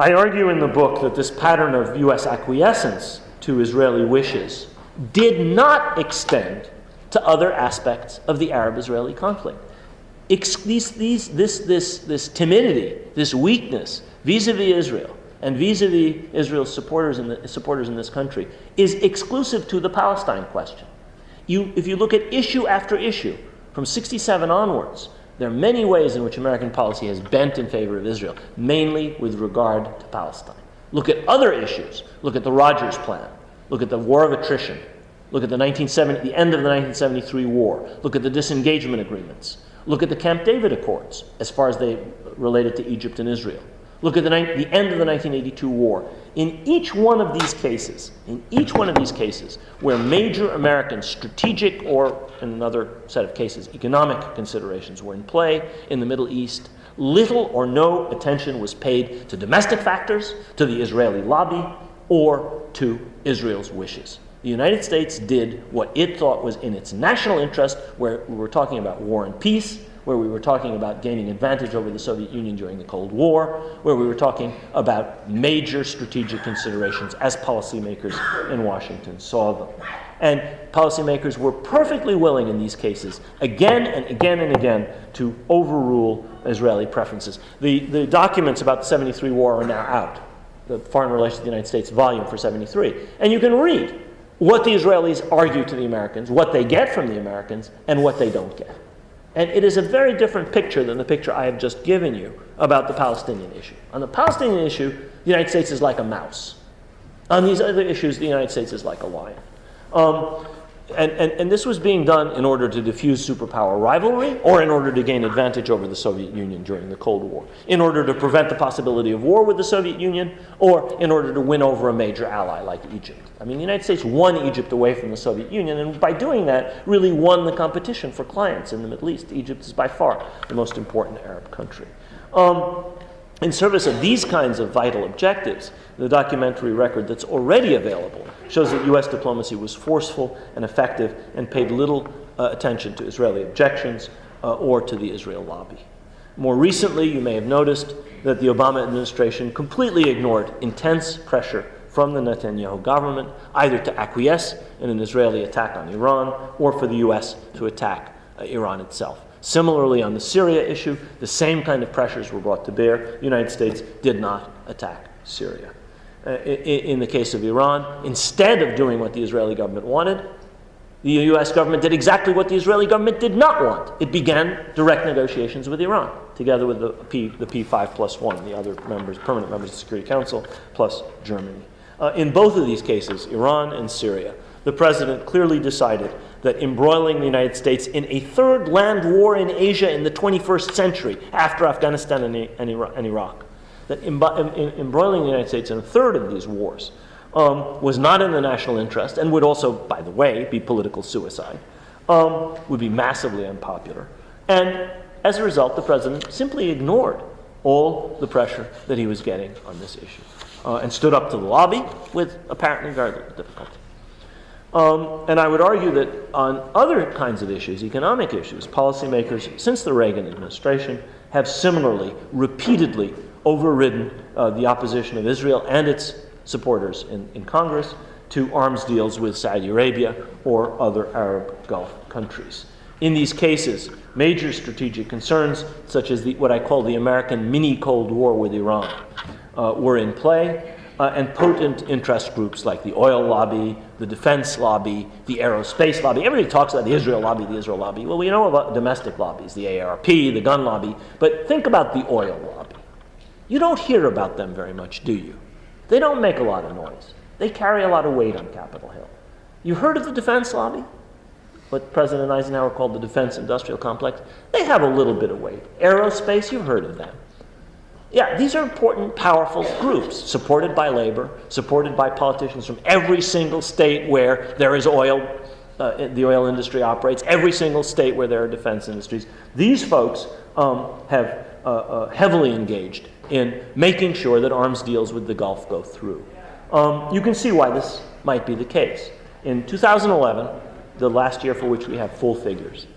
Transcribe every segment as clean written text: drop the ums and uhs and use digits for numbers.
I argue in the book that this pattern of U.S. acquiescence to Israeli wishes did not extend to other aspects of the Arab-Israeli conflict. This timidity, this weakness vis-a-vis Israel and vis-a-vis Israel's supporters in this country is exclusive to the Palestine question. If you look at issue after issue, from 1967 onwards, there are many ways in which American policy has bent in favor of Israel, mainly with regard to Palestine. Look at other issues. Look at the Rogers Plan. Look at the War of Attrition. Look at the end of the 1973 war. Look at the disengagement agreements. Look at the Camp David Accords, as far as they related to Egypt and Israel. Look at the end of the 1982 war. In each one of these cases, where major American strategic or, in another set of cases, economic considerations were in play in the Middle East, little or no attention was paid to domestic factors, to the Israeli lobby, or to Israel's wishes. The United States did what it thought was in its national interest, where we were talking about war and peace, where we were talking about gaining advantage over the Soviet Union during the Cold War, where we were talking about major strategic considerations as policymakers in Washington saw them. And policymakers were perfectly willing in these cases, again and again and again, to overrule Israeli preferences. The documents about the 73 war are now out, the Foreign Relations of the United States volume for 73. And you can read what the Israelis argue to the Americans, what they get from the Americans, and what they don't get. And it is a very different picture than the picture I have just given you about the Palestinian issue. On the Palestinian issue, the United States is like a mouse. On these other issues, the United States is like a lion. And this was being done in order to diffuse superpower rivalry or in order to gain advantage over the Soviet Union during the Cold War, in order to prevent the possibility of war with the Soviet Union, or in order to win over a major ally like Egypt. I mean, the United States won Egypt away from the Soviet Union, and by doing that, really won the competition for clients in the Middle East. Egypt is by far the most important Arab country. In service of these kinds of vital objectives, the documentary record that's already available shows that U.S. diplomacy was forceful and effective and paid little attention to Israeli objections or to the Israel lobby. More recently, you may have noticed that the Obama administration completely ignored intense pressure from the Netanyahu government, either to acquiesce in an Israeli attack on Iran or for the U.S. to attack Iran itself. Similarly, on the Syria issue, the same kind of pressures were brought to bear. The United States did not attack Syria. In the case of Iran, instead of doing what the Israeli government wanted, the U.S. government did exactly what the Israeli government did not want. It began direct negotiations with Iran, together with the P5+1, the other permanent members of the Security Council, plus Germany. In both of these cases, Iran and Syria, the president clearly decided that embroiling the United States in a third land war in Asia in the 21st century, after Afghanistan and Iraq, that embroiling the United States in a third of these wars was not in the national interest, and would also, by the way, be political suicide, would be massively unpopular. And as a result, the president simply ignored all the pressure that he was getting on this issue, and stood up to the lobby with apparently very little difficulty. And I would argue that on other kinds of issues, economic issues, policymakers since the Reagan administration have similarly, repeatedly overridden the opposition of Israel and its supporters in Congress to arms deals with Saudi Arabia or other Arab Gulf countries. In these cases, major strategic concerns, such as what I call the American mini-Cold War with Iran, were in play, and potent interest groups like the oil lobby, the defense lobby, the aerospace lobby. Everybody talks about the Israel lobby. Well, we know about domestic lobbies, the AARP, the gun lobby, but think about the oil lobby. You don't hear about them very much, do you? They don't make a lot of noise. They carry a lot of weight on Capitol Hill. You heard of the defense lobby? What President Eisenhower called the defense industrial complex? They have a little bit of weight. Aerospace, you've heard of them. Yeah, these are important, powerful groups, supported by labor, supported by politicians from every single state where there is oil, the oil industry operates, every single state where there are defense industries. These folks have heavily engaged in making sure that arms deals with the Gulf go through. You can see why this might be the case. In 2011, the last year for which we have full figures,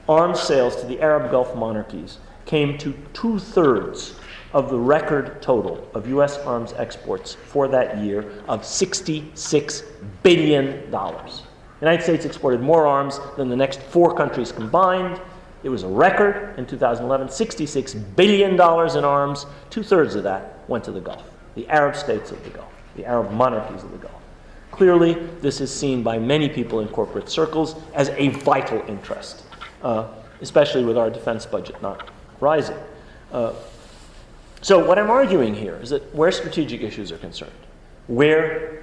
arms sales to the Arab Gulf monarchies came to 2/3 of the record total of U.S. arms exports for that year of $66 billion. The United States exported more arms than the next 4 countries combined. It was a record in 2011, $66 billion in arms. 2/3 of that went to the Gulf, the Arab states of the Gulf, the Arab monarchies of the Gulf. Clearly, this is seen by many people in corporate circles as a vital interest, especially with our defense budget not rising. So what I'm arguing here is that where strategic issues are concerned, where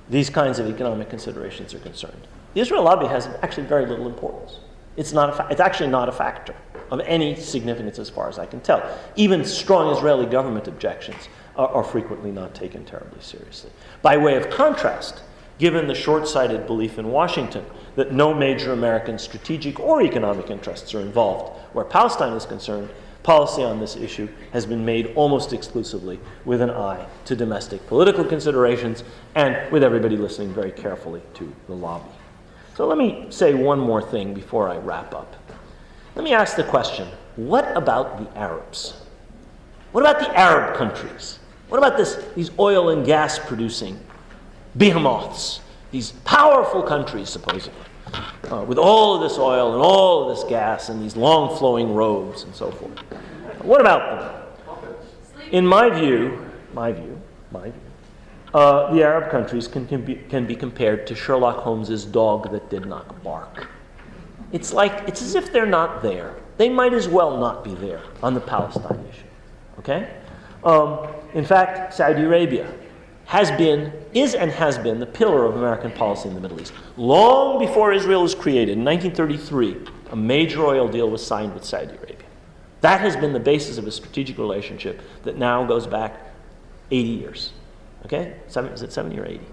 these kinds of economic considerations are concerned, the Israel lobby has actually very little importance. It's actually not a factor of any significance as far as I can tell. Even strong Israeli government objections are frequently not taken terribly seriously. By way of contrast, given the short-sighted belief in Washington that no major American strategic or economic interests are involved where Palestine is concerned, policy on this issue has been made almost exclusively with an eye to domestic political considerations and with everybody listening very carefully to the lobby. So let me say one more thing before I wrap up. Let me ask the question, what about the Arabs? What about the Arab countries? What about these oil and gas producing behemoths, these powerful countries supposedly, with all of this oil and all of this gas and these long flowing roads and so forth? What about them? In my view, the Arab countries can be compared to Sherlock Holmes's dog that did not bark. It's as if they're not there. They might as well not be there on the Palestine issue. Okay? In fact, Saudi Arabia is and has been the pillar of American policy in the Middle East. Long before Israel was created, in 1933, a major oil deal was signed with Saudi Arabia. That has been the basis of a strategic relationship that now goes back 80 years. Okay? Is it 70 or 80?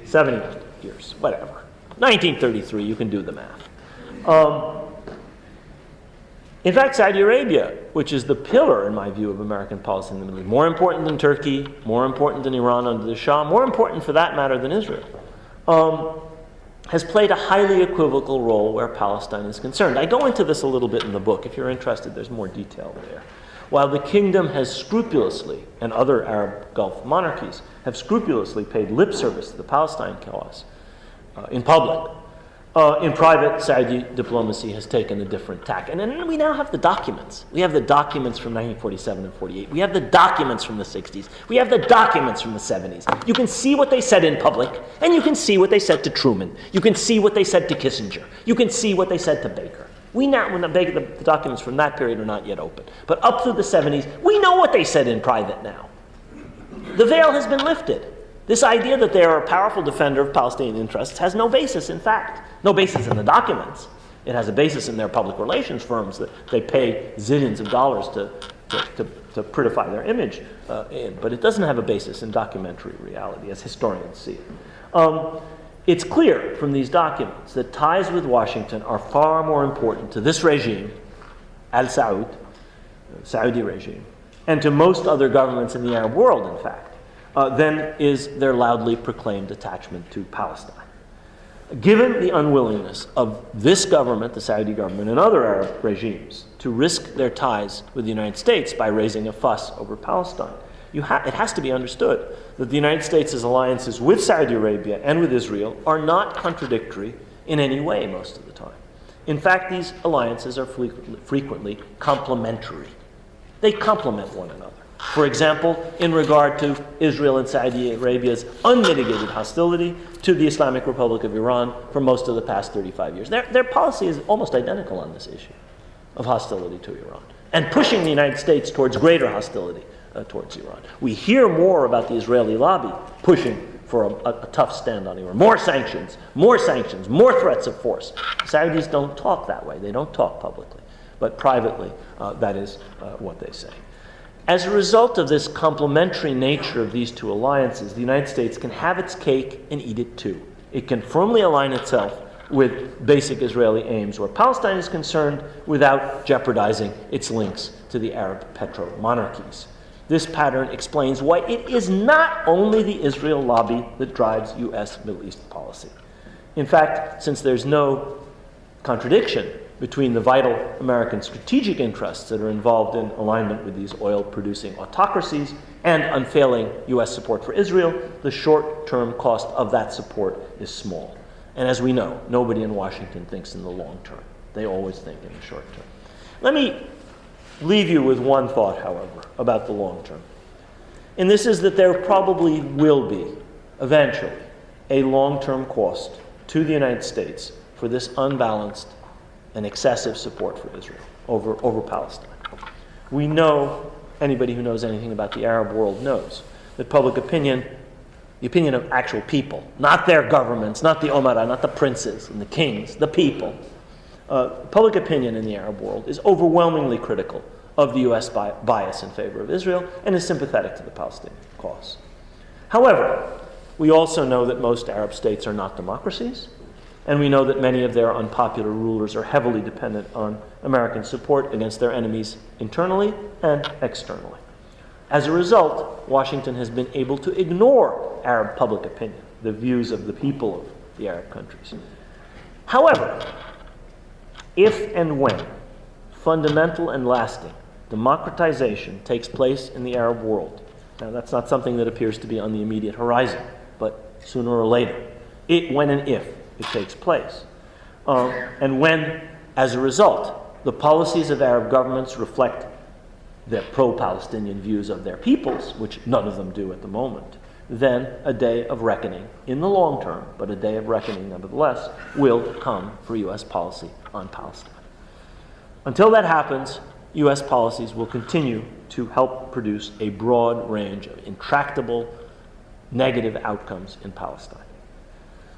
70 years, whatever. 1933, you can do the math. In fact, Saudi Arabia, which is the pillar, in my view, of American policy in the Middle East, more important than Turkey, more important than Iran under the Shah, more important for that matter than Israel, has played a highly equivocal role where Palestine is concerned. I go into this a little bit in the book. If you're interested, there's more detail there. While the kingdom has scrupulously, and other Arab Gulf monarchies, have scrupulously paid lip service to the Palestine cause in public, in private, Saudi diplomacy has taken a different tack. And then we now have the documents. We have the documents from 1947 and 48. We have the documents from the 60s. We have the documents from the 70s. You can see what they said in public, and you can see what they said to Truman. You can see what they said to Kissinger. You can see what they said to Baker. The documents from that period are not yet open. But up through the 70s, we know what they said in private now. The veil has been lifted. This idea that they are a powerful defender of Palestinian interests has no basis in fact. No basis in the documents. It has a basis in their public relations firms that they pay zillions of dollars to prettify their image in. But it doesn't have a basis in documentary reality, as historians see it. It's clear from these documents that ties with Washington are far more important to this regime, Al Saud, Saudi regime, and to most other governments in the Arab world, in fact, than is their loudly proclaimed attachment to Palestine. Given the unwillingness of this government, the Saudi government, and other Arab regimes to risk their ties with the United States by raising a fuss over Palestine, it has to be understood that the United States' alliances with Saudi Arabia and with Israel are not contradictory in any way most of the time. In fact, these alliances are frequently complementary. They complement one another. For example, in regard to Israel and Saudi Arabia's unmitigated hostility to the Islamic Republic of Iran for most of the past 35 years. Their policy is almost identical on this issue of hostility to Iran and pushing the United States towards greater hostility towards Iran. We hear more about the Israeli lobby pushing for a tough stand on Iran. More sanctions, more threats of force. Saudis don't talk that way. They don't talk publicly. But privately, that is what they say. As a result of this complementary nature of these two alliances, the United States can have its cake and eat it too. It can firmly align itself with basic Israeli aims where Palestine is concerned without jeopardizing its links to the Arab petro-monarchies. This pattern explains why it is not only the Israel lobby that drives U.S. Middle East policy. In fact, since there's no contradiction between the vital American strategic interests that are involved in alignment with these oil-producing autocracies and unfailing U.S. support for Israel, the short-term cost of that support is small. And as we know, nobody in Washington thinks in the long term. They always think in the short term. Let me leave you with one thought, however, about the long term. And this is that there probably will be, eventually, a long-term cost to the United States for this unbalanced and excessive support for Israel over Palestine. We know, anybody who knows anything about the Arab world knows, that public opinion, the opinion of actual people, not their governments, not the Omara, not the princes and the kings, the people, public opinion in the Arab world is overwhelmingly critical of the U.S. bias in favor of Israel and is sympathetic to the Palestinian cause. However, we also know that most Arab states are not democracies, and we know that many of their unpopular rulers are heavily dependent on American support against their enemies internally and externally. As a result, Washington has been able to ignore Arab public opinion, the views of the people of the Arab countries. However, if and when fundamental and lasting democratization takes place in the Arab world, now that's not something that appears to be on the immediate horizon, but sooner or later, when and if it takes place, and when, as a result, the policies of Arab governments reflect the pro-Palestinian views of their peoples, which none of them do at the moment, then a day of reckoning, in the long term, but a day of reckoning nevertheless, will come for U.S. policy on Palestine. Until that happens, U.S. policies will continue to help produce a broad range of intractable negative outcomes in Palestine.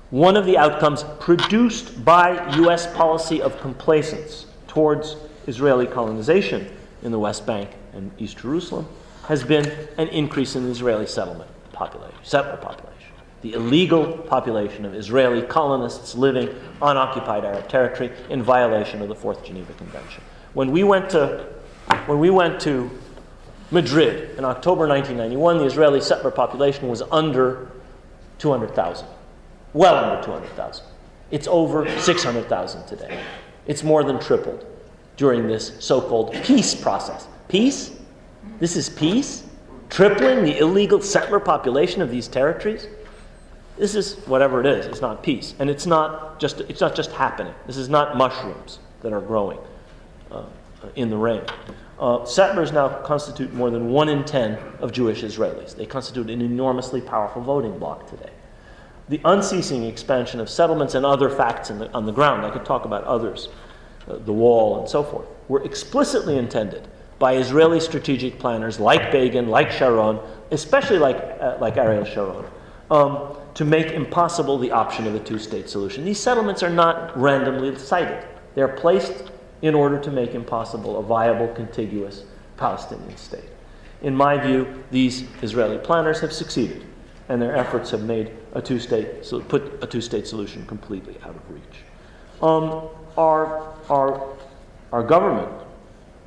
One of the outcomes produced by U.S. policy of complacence towards Israeli colonization in the West Bank and East Jerusalem has been an increase in the Israeli settler population, the illegal population of Israeli colonists living on occupied Arab territory in violation of the Fourth Geneva Convention. When we went to Madrid in October 1991, the Israeli settler population was under 200,000, well under 200,000. It's over 600,000 today. It's more than tripled during this so-called peace process. Peace? This is peace? Tripling the illegal settler population of these territories? This is whatever it is. It's not peace, and it's not just happening. This is not mushrooms that are growing in the rain. Settlers now constitute more than 1 in 10 of Jewish Israelis. They constitute an enormously powerful voting bloc today. The unceasing expansion of settlements and other facts on the ground, I could talk about others, the wall and so forth, were explicitly intended by Israeli strategic planners like Begin, like Sharon, especially like Ariel Sharon, to make impossible the option of a two-state solution. These settlements are not randomly sited. They're placed in order to make impossible a viable, contiguous Palestinian state. In my view, these Israeli planners have succeeded, and their efforts have made put a two-state solution completely out of reach. Our government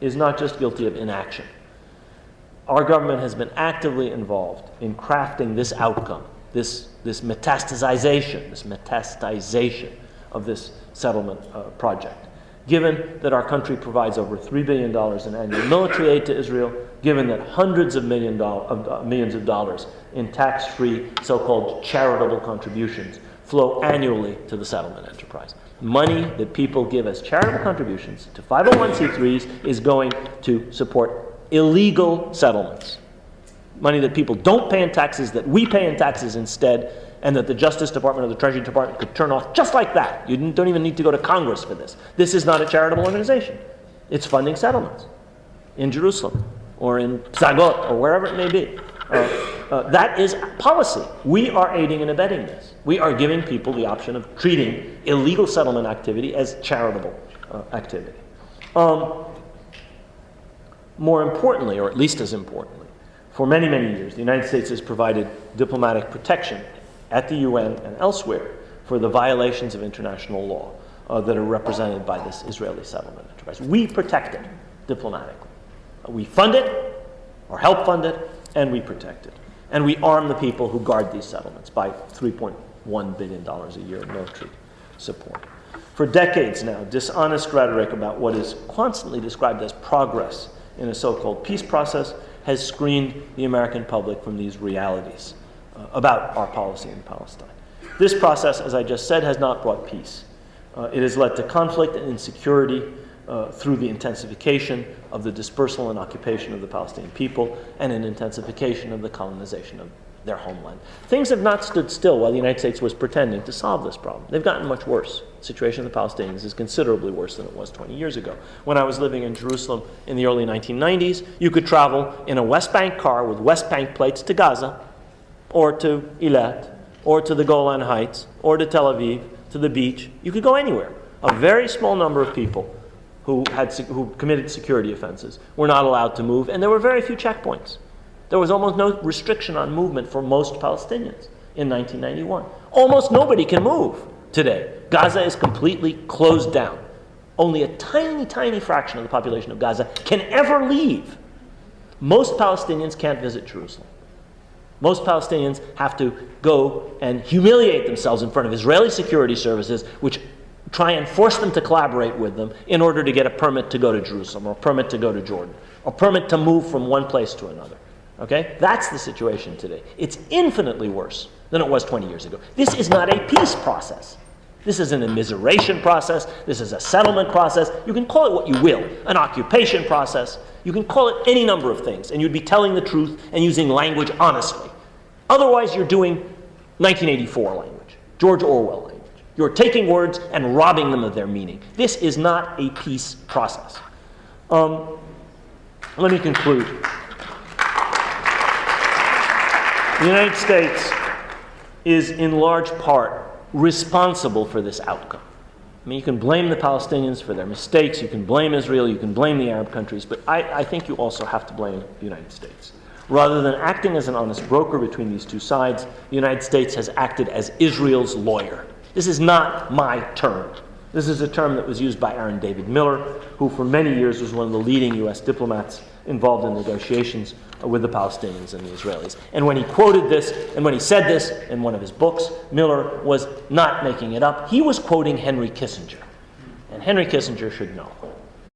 is not just guilty of inaction. Our government has been actively involved in crafting this outcome, this metastasization of this settlement project. Given that our country provides over $3 billion in annual military aid to Israel, given that hundreds of millions of dollars in tax-free so-called charitable contributions flow annually to the settlement enterprise. Money that people give as charitable contributions to 501c3s is going to support illegal settlements. Money that people don't pay in taxes, that we pay in taxes instead, and that the Justice Department or the Treasury Department could turn off just like that. You don't even need to go to Congress for this. This is not a charitable organization. It's funding settlements in Jerusalem or in Psagot or wherever it may be. That is policy. We are aiding and abetting this. We are giving people the option of treating illegal settlement activity as charitable activity. More importantly, or at least as importantly, for many, many years, the United States has provided diplomatic protection at the UN and elsewhere for the violations of international law that are represented by this Israeli settlement enterprise. We protect it diplomatically. We fund it, or help fund it, and we protect it. And we arm the people who guard these settlements by $3.1 billion a year in military support. For decades now, dishonest rhetoric about what is constantly described as progress in a so-called peace process has screened the American public from these realities about our policy in Palestine. This process, as I just said, has not brought peace. It has led to conflict and insecurity through the intensification of the dispersal and occupation of the Palestinian people and an intensification of the colonization of their homeland. Things have not stood still while the United States was pretending to solve this problem. They've gotten much worse. The situation of the Palestinians is considerably worse than it was 20 years ago. When I was living in Jerusalem in the early 1990s, you could travel in a West Bank car with West Bank plates to Gaza, or to Eilat, or to the Golan Heights, or to Tel Aviv, to the beach. You could go anywhere. A very small number of people who committed security offenses were not allowed to move, and there were very few checkpoints. There was almost no restriction on movement for most Palestinians in 1991. Almost nobody can move today. Gaza is completely closed down. Only a tiny, tiny fraction of the population of Gaza can ever leave. Most Palestinians can't visit Jerusalem. Most Palestinians have to go and humiliate themselves in front of Israeli security services, which try and force them to collaborate with them in order to get a permit to go to Jerusalem, or a permit to go to Jordan, or a permit to move from one place to another. Okay? That's the situation today. It's infinitely worse than it was 20 years ago. This is not a peace process. This is an immiseration process. This is a settlement process. You can call it what you will, an occupation process. You can call it any number of things, and you'd be telling the truth and using language honestly. Otherwise, you're doing 1984 language, George Orwell language. You're taking words and robbing them of their meaning. This is not a peace process. Let me conclude. The United States is in large part responsible for this outcome. I mean, you can blame the Palestinians for their mistakes, you can blame Israel, you can blame the Arab countries, but I think you also have to blame the United States. Rather than acting as an honest broker between these two sides, the United States has acted as Israel's lawyer. This is not my term. This is a term that was used by Aaron David Miller, who for many years was one of the leading U.S. diplomats involved in negotiations with the Palestinians and the Israelis. And when he quoted this, and when he said this in one of his books, Miller was not making it up. He was quoting Henry Kissinger. And Henry Kissinger should know.